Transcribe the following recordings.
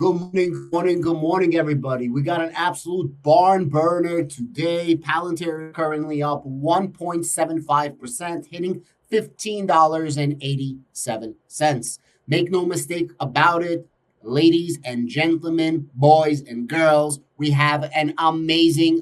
Good morning, everybody. We got an absolute barn burner today. Palantir currently up 1.75%, hitting $15.87. Make no mistake about it, ladies and gentlemen, boys and girls, we have an amazing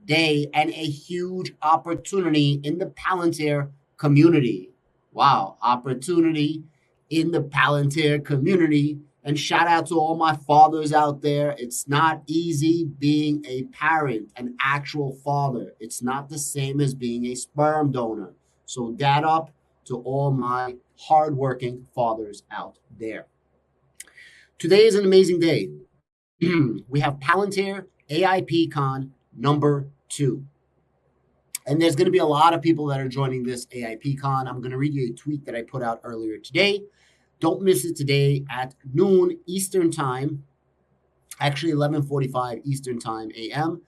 day and a huge opportunity in the Palantir community. Wow, opportunity in the Palantir community. And shout out to all my fathers out there. It's not easy being a parent, an actual father. It's not the same as being a sperm donor. So, dad up to all my hardworking fathers out there. Today is an amazing day. We have Palantir AIP Con number 2. And there's going to be a lot of people that are joining this AIP Con. I'm going to read you a tweet that I put out earlier today. Don't miss it today at noon Eastern Time, actually 11:45 Eastern Time a.m.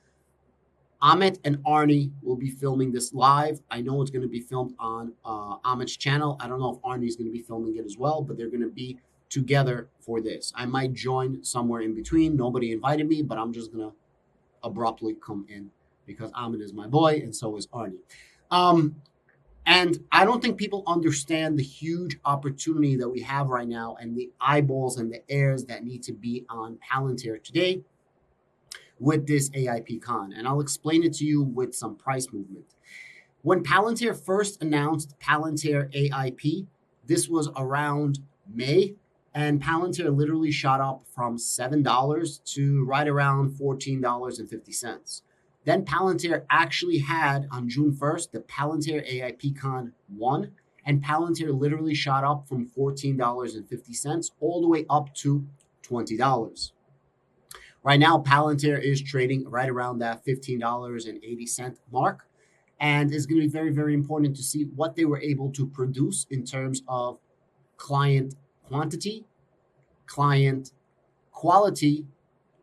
Amit and Arnie will be filming this live. I know it's going to be filmed on Amit's channel. I don't know if Arnie is going to be filming it as well, but they're going to be together for this. I might join somewhere in between. Nobody invited me, but I'm just going to abruptly come in because Amit is my boy and so is Arnie. And I don't think people understand the huge opportunity that we have right now and the eyeballs and the heirs that need to be on Palantir today with this AIP Con. And I'll explain it to you with some price movement. When Palantir first announced Palantir AIP, this was around May, and Palantir literally shot up from $7 to right around $14.50. Then Palantir actually had, on June 1st, the Palantir AIP Con 1, and Palantir literally shot up from $14.50 all the way up to $20. Right now, Palantir is trading right around that $15.80 mark, and it's going to be very important to see what they were able to produce in terms of client quantity, client quality,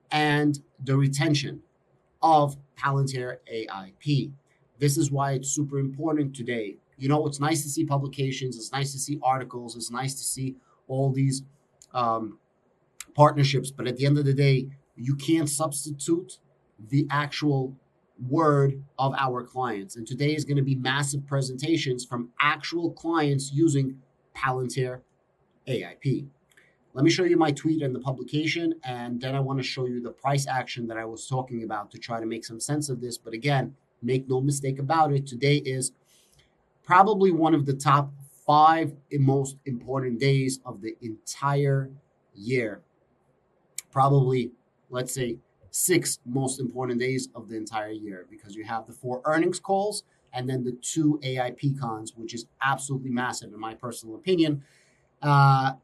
and the retention of Palantir AIP. This is why it's super important today. You know, it's nice to see publications, it's nice to see articles, it's nice to see all these partnerships, but at the end of the day, you can't substitute the actual word of our clients. And today is going to be massive presentations from actual clients using Palantir AIP. Let me show you my tweet and the publication, and then I want to show you the price action that I was talking about to try to make some sense of this. But again, make no mistake about it, today is probably one of the top 5 most important days of the entire year. Probably, let's say, 6 most important days of the entire year, because you have the 4 earnings calls and then the 2 AIP cons, which is absolutely massive in my personal opinion.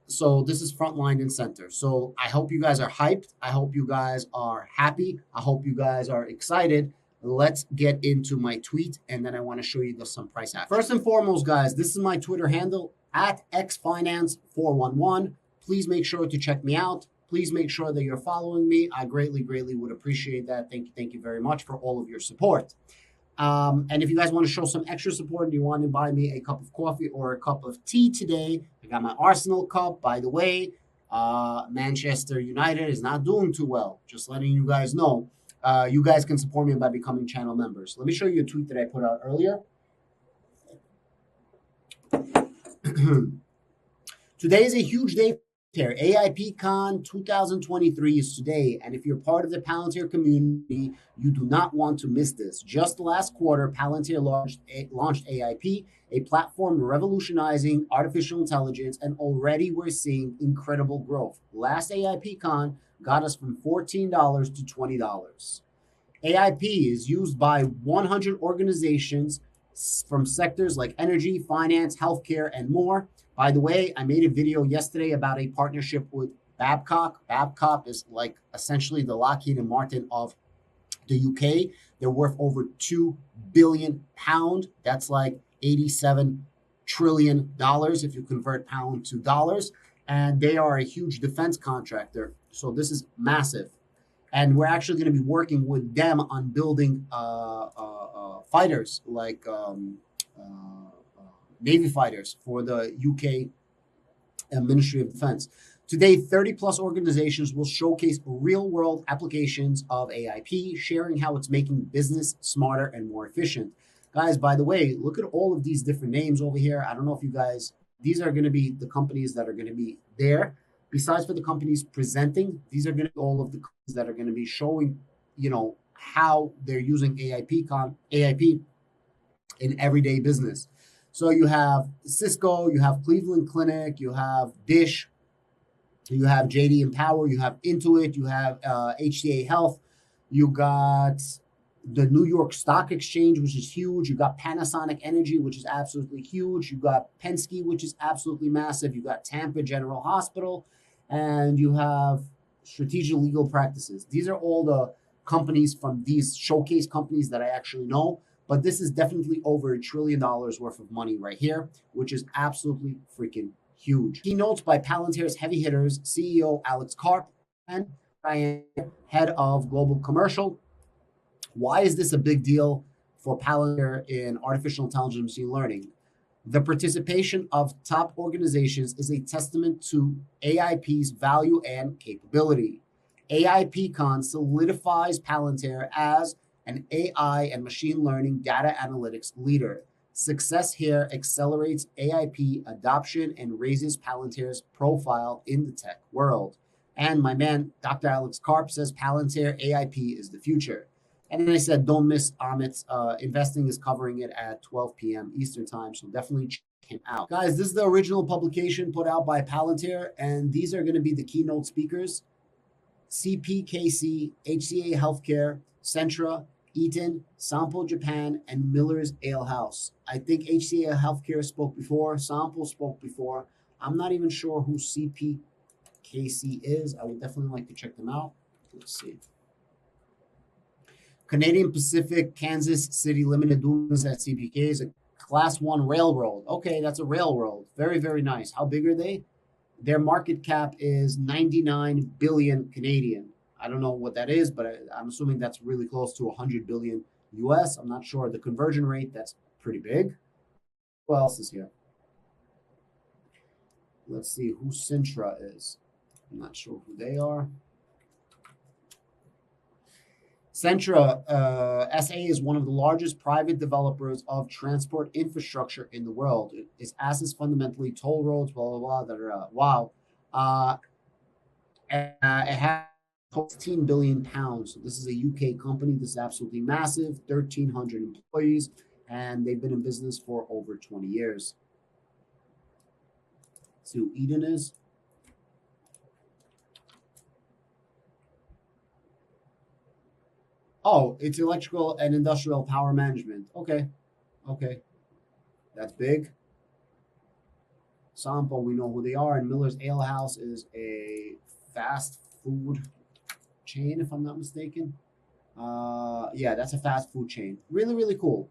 So this is frontline and center. So I hope you guys are hyped. I hope you guys are happy. I hope you guys are excited. Let's get into my tweet, and then I want to show you some price action. First and foremost, guys, this is my Twitter handle at xfinance411. Please make sure to check me out. Please make sure that you're following me. I greatly would appreciate that. Thank you very much for all of your support. And if you guys want to show some extra support and you want to buy me a cup of coffee or a cup of tea today, I got my Arsenal cup. By the way, Manchester United is not doing too well. Just letting you guys know. You guys can support me by becoming channel members. Let me show you a tweet that I put out earlier. Today is a huge day. AIP Con 2023 is today, and if you're part of the Palantir community, you do not want to miss this. Just last quarter, Palantir launched AIP, a platform revolutionizing artificial intelligence, and already we're seeing incredible growth. Last AIP Con got us from $14 to $20. AIP is used by 100 organizations from sectors like energy, finance, healthcare, and more. By the way, I made a video yesterday about a partnership with Babcock. Babcock is like essentially the Lockheed and Martin of the UK. They're worth over £2 billion. That's like $87 trillion if you convert pound to dollars. And they are a huge defense contractor. So this is massive. And we're actually going to be working with them on building fighters like Navy fighters for the UK Ministry of Defense. Today, 30 plus organizations will showcase real world applications of AIP, sharing how it's making business smarter and more efficient. Guys, by the way, look at all of these different names over here. I don't know if you guys, these are going to be the companies that are going to be there. Besides for the companies presenting, these are going to be all of the companies that are going to be showing, how they're using AIP in everyday business. So you have Cisco, you have Cleveland Clinic, you have Dish, you have JD Empower, you have Intuit, you have HCA Health, you got the New York Stock Exchange, which is huge. You got Panasonic Energy, which is absolutely huge. You got Penske, which is absolutely massive. You got Tampa General Hospital, and you have Strategic Legal Practices. These are all the companies from these showcase companies that I actually know. But this is definitely over $1 trillion worth of money right here, which is absolutely freaking huge. Keynotes by Palantir's heavy hitters, CEO Alex Karp and Diane, head of global commercial. Why is this a big deal for Palantir in artificial intelligence and machine learning? The participation of top organizations is a testament to AIP's value and capability. AIPCon solidifies Palantir as an AI and machine learning data analytics leader. Success here accelerates AIP adoption and raises Palantir's profile in the tech world. And my man, Dr. Alex Karp, says Palantir AIP is the future. And then I said, don't miss Amit's investing is covering it at 12 p.m. Eastern time. So definitely check him out. Guys, this is the original publication put out by Palantir. And these are going to be the keynote speakers. CPKC, HCA Healthcare, Centra, Eaton, Sampo Japan, and Miller's Ale House. I think HCA Healthcare spoke before. Sampo spoke before. I'm not even sure who CPKC is. I would definitely like to check them out. Let's see. Canadian Pacific Kansas City Limited doing this at CPK is a class 1 railroad. Okay, that's a railroad. Very, very nice. How big are they? Their market cap is 99 billion Canadian. I don't know what that is, but I'm assuming that's really close to 100 billion US. I'm not sure. The conversion rate, that's pretty big. Who else is here? Let's see who Sintra is. I'm not sure who they are. Centra SA is one of the largest private developers of transport infrastructure in the world. Its assets fundamentally toll roads, blah, blah, blah. Wow. It has 14 billion pounds. So this is a UK company. This is absolutely massive. 1,300 employees, and they've been in business for over 20 years. Let's see who Eden is. Oh, it's electrical and industrial power management. Okay. That's big. Sampo, we know who they are. And Miller's Ale House is a fast food chain, if I'm not mistaken. Yeah, that's a fast food chain. Really, really cool.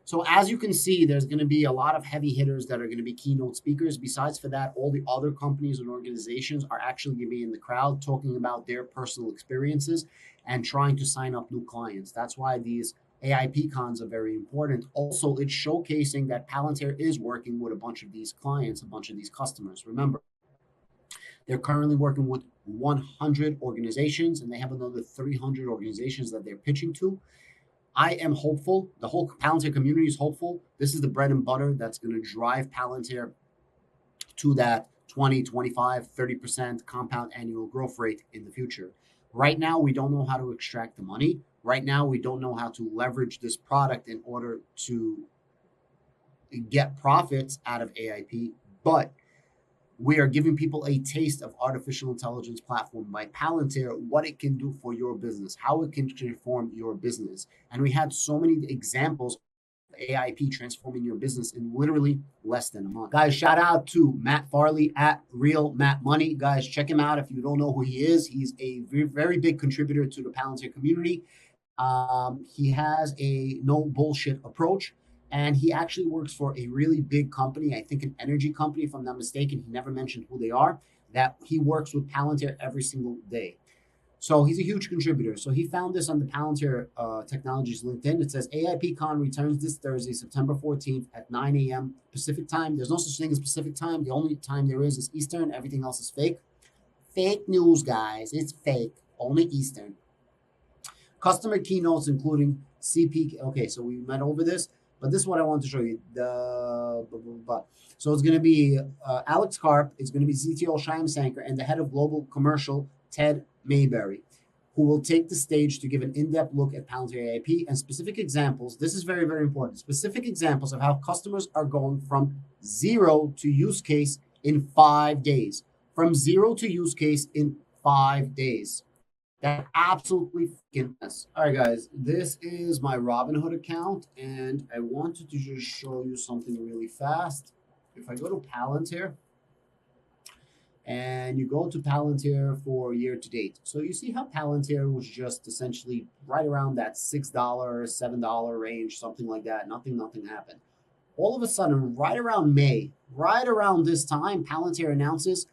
So as you can see, there's going to be a lot of heavy hitters that are going to be keynote speakers. Besides for that, all the other companies and organizations are actually going to be in the crowd talking about their personal experiences and trying to sign up new clients. That's why these AIP cons are very important. Also, it's showcasing that Palantir is working with a bunch of these clients, a bunch of these customers. Remember, they're currently working with 100 organizations, and they have another 300 organizations that they're pitching to. I am hopeful. The whole Palantir community is hopeful. This is the bread and butter that's going to drive Palantir to that 20, 25, 30% compound annual growth rate in the future. Right now, we don't know how to extract the money. Right now, we don't know how to leverage this product in order to get profits out of AIP, but we are giving people a taste of artificial intelligence platform by Palantir, what it can do for your business, how it can transform your business. And we had so many examples of AIP transforming your business in literally less than a month. Guys, shout out to Matt Farley at Real Matt Money. Guys, check him out if you don't know who he is. He's a very big contributor to the Palantir community. He has a no bullshit approach. And he actually works for a really big company, I think an energy company, if I'm not mistaken. He never mentioned who they are, that he works with Palantir every single day. So he's a huge contributor. So he found this on the Palantir Technologies LinkedIn. It says AIPCon returns this Thursday, September 14th at 9 a.m. Pacific time. There's no such thing as Pacific time. The only time there is Eastern. Everything else is fake. Fake news, guys. It's fake. Only Eastern. Customer keynotes, including CP. Okay, so we went over this, but this is what I want to show you. So it's going to be Alex Karp, it's going to be CTO Shyam Sankar, and the head of global commercial, Ted Mayberry, who will take the stage to give an in-depth look at Palantir AIP and specific examples. This is very, very important. Specific examples of how customers are going from zero to use case in 5 days. From zero to use case in 5 days. That's absolutely freaking mess. All right, guys, this is my Robinhood account, and I wanted to just show you something really fast. If I go to Palantir, and you go to Palantir for year to date. So you see how Palantir was just essentially right around that $6, $7 range, something like that. Nothing happened. All of a sudden, right around May, right around this time, Palantir announces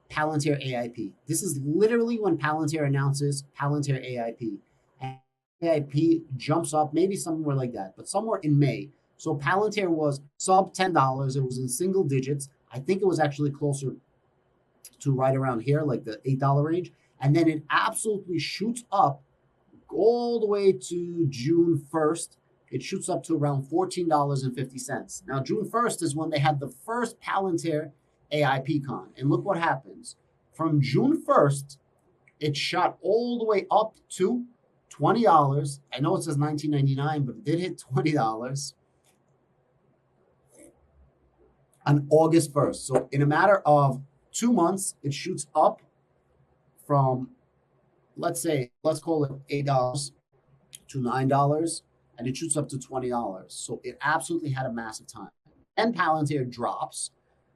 Palantir AIP. This is literally when Palantir announces Palantir AIP. And AIP jumps up, maybe somewhere like that, but somewhere in May. So Palantir was sub $10. It was in single digits. I think it was actually closer to right around here, like the $8 range. And then it absolutely shoots up all the way to June 1st. It shoots up to around $14.50. Now, June 1st is when they had the first Palantir AIP con. And look what happens. From June 1st, it shot all the way up to $20. I know it says $19.99, but it did hit $20 on August 1st. So in a matter of 2 months, it shoots up from, let's call it $8 to $9, and it shoots up to $20. So it absolutely had a massive time. And Palantir drops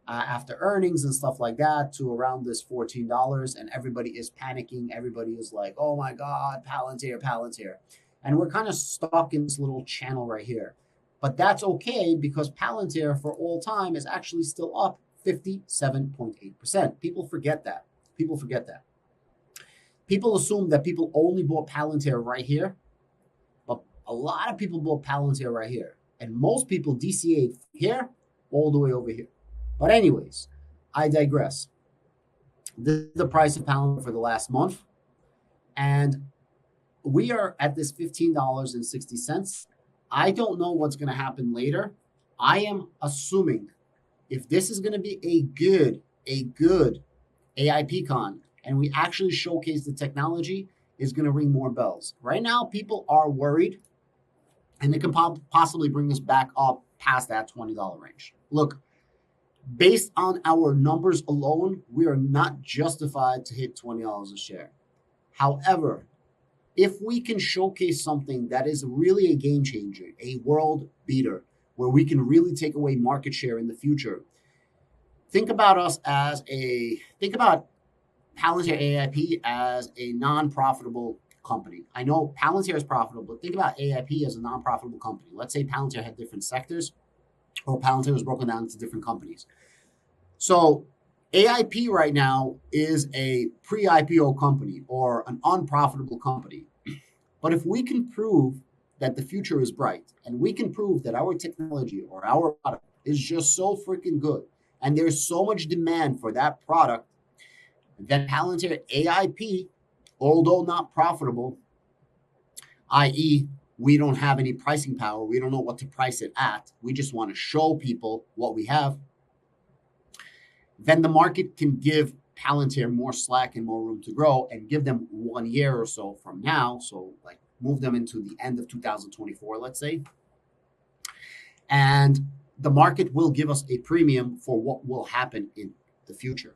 after earnings and stuff like that to around this $14, and everybody is panicking. Everybody is like, oh my God, Palantir. And we're kind of stuck in this little channel right here. But that's okay because Palantir for all time is actually still up 57.8%. People forget that. People assume that people only bought Palantir right here, but a lot of people bought Palantir right here. And most people DCA'd here all the way over here. But anyways, I digress. This is the price of Palantir for the last month. And we are at this $15.60. I don't know what's going to happen later. I am assuming if this is going to be a good AIP con, and we actually showcase the technology, is going to ring more bells. Right now, people are worried, and it can possibly bring us back up past that $20 range. Look, based on our numbers alone, we are not justified to hit $20 a share. However, if we can showcase something that is really a game changer, a world beater, where we can really take away market share in the future, think about Palantir AIP as a non-profitable company. I know Palantir is profitable, but think about AIP as a non-profitable company. Let's say Palantir had different sectors, or Palantir was broken down into different companies. So AIP right now is a pre-IPO company or an unprofitable company. But if we can prove that the future is bright, and we can prove that our technology or our product is just so freaking good, and there's so much demand for that product, then Palantir AIP, although not profitable, i.e., we don't have any pricing power, we don't know what to price it at, we just want to show people what we have, then the market can give Palantir more slack and more room to grow and give them 1 year or so from now. So like move them into the end of 2024, let's say. And the market will give us a premium for what will happen in the future.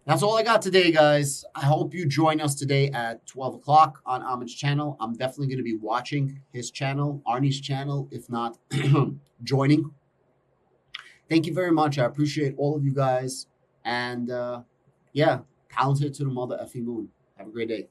That's all I got today, guys. I hope you join us today at 12 o'clock on Ahmed's channel. I'm definitely going to be watching his channel, Arnie's channel, if not joining. Thank you very much. I appreciate all of you guys. And yeah, Palantir to the mother effing moon. Have a great day.